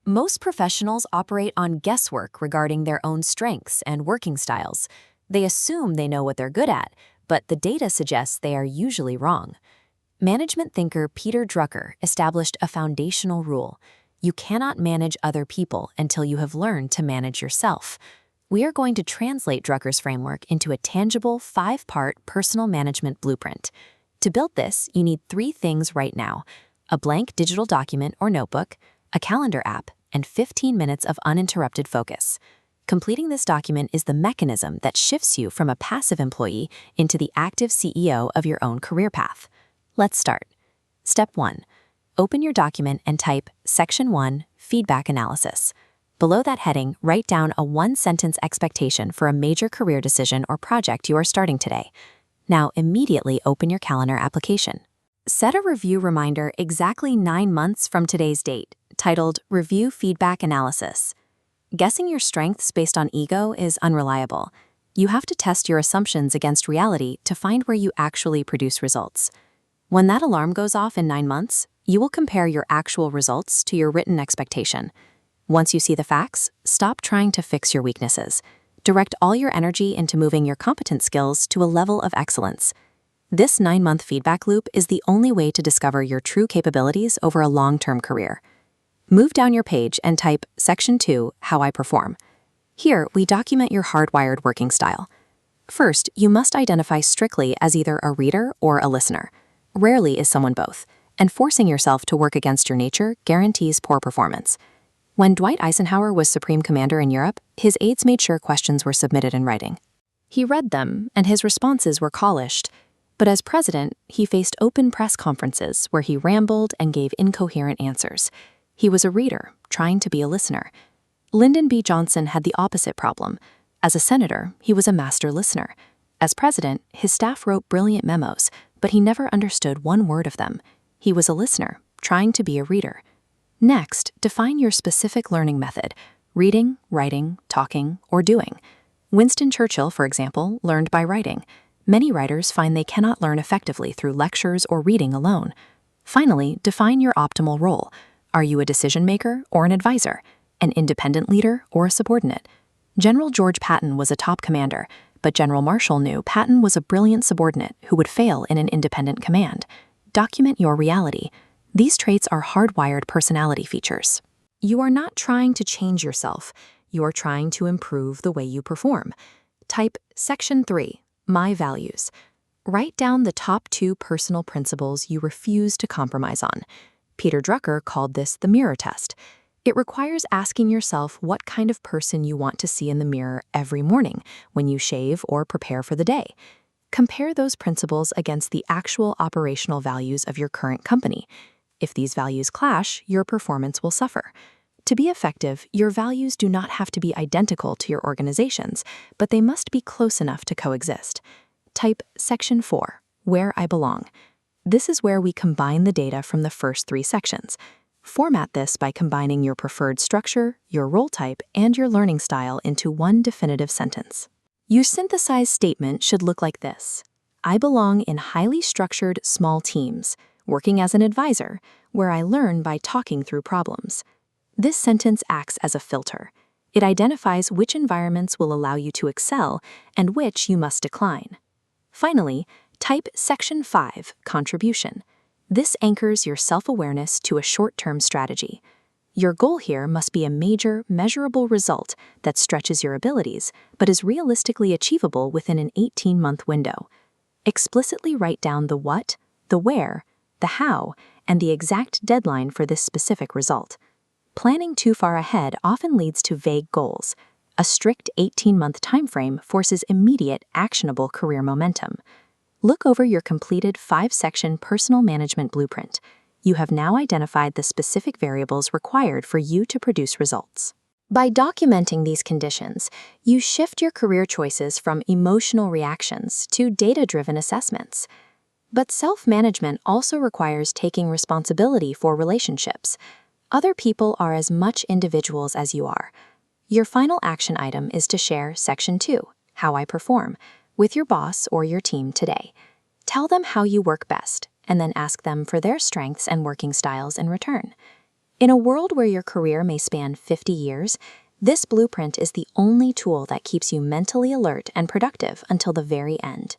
Most professionals operate on guesswork regarding their own strengths and working styles. They assume they know what they're good at, but the data suggests they are usually wrong. Management thinker Peter Drucker established a foundational rule. You cannot manage other people until you have learned to manage yourself. We are going to translate Drucker's framework into a tangible 5-part personal management blueprint. To build this, you need 3 things right now: a blank digital document or notebook, a calendar app, and 15 minutes of uninterrupted focus. Completing this document is the mechanism that shifts you from a passive employee into the active CEO of your own career path. Let's start. Step 1. Open your document and type Section 1, Feedback Analysis. Below that heading, write down a 1-sentence expectation for a major career decision or project you are starting today. Now immediately open your calendar application. Set a review reminder exactly 9 months from today's date, titled Review Feedback Analysis. Guessing your strengths based on ego is unreliable. You have to test your assumptions against reality to find where you actually produce results. When that alarm goes off in 9 months, you will compare your actual results to your written expectation. Once you see the facts, stop trying to fix your weaknesses. Direct all your energy into moving your competent skills to a level of excellence. This 9-month feedback loop is the only way to discover your true capabilities over a long-term career. Move down your page and type Section 2, How I Perform. Here, we document your hardwired working style. First, you must identify strictly as either a reader or a listener. Rarely is someone both, and forcing yourself to work against your nature guarantees poor performance. When Dwight Eisenhower was Supreme Commander in Europe, his aides made sure questions were submitted in writing. He read them, and his responses were polished. But as president, he faced open press conferences where he rambled and gave incoherent answers. He was a reader, trying to be a listener. Lyndon B. Johnson had the opposite problem. As a senator, he was a master listener. As president, his staff wrote brilliant memos, but he never understood one word of them. He was a listener, trying to be a reader. Next, define your specific learning method: reading, writing, talking, or doing. Winston Churchill, for example, learned by writing. Many writers find they cannot learn effectively through lectures or reading alone. Finally, define your optimal role. Are you a decision maker or an advisor? An independent leader or a subordinate? General George Patton was a top commander, but General Marshall knew Patton was a brilliant subordinate who would fail in an independent command. Document your reality. These traits are hardwired personality features. You are not trying to change yourself. You are trying to improve the way you perform. Type Section 3, My Values. Write down the top 2 personal principles you refuse to compromise on. Peter Drucker called this the mirror test. It requires asking yourself what kind of person you want to see in the mirror every morning when you shave or prepare for the day. Compare those principles against the actual operational values of your current company. If these values clash, your performance will suffer. To be effective, your values do not have to be identical to your organization's, but they must be close enough to coexist. Type Section 4, Where I Belong. This is where we combine the data from the first 3 sections. Format this by combining your preferred structure, your role type, and your learning style into one definitive sentence. Your synthesized statement should look like this: I belong in highly structured small teams, working as an advisor, where I learn by talking through problems. This sentence acts as a filter. It identifies which environments will allow you to excel and which you must decline. Finally, type Section 5, Contribution. This anchors your self-awareness to a short-term strategy. Your goal here must be a major, measurable result that stretches your abilities, but is realistically achievable within an 18-month window. Explicitly write down the what, the where, the how, and the exact deadline for this specific result. Planning too far ahead often leads to vague goals. A strict 18-month timeframe forces immediate, actionable career momentum. Look over your completed 5-section personal management blueprint. You have now identified the specific variables required for you to produce results. By documenting these conditions, you shift your career choices from emotional reactions to data-driven assessments. But self-management also requires taking responsibility for relationships. Other people are as much individuals as you are. Your final action item is to share Section 2, How I Perform, with your boss or your team today. Tell them how you work best, and then ask them for their strengths and working styles in return. In a world where your career may span 50 years, this blueprint is the only tool that keeps you mentally alert and productive until the very end.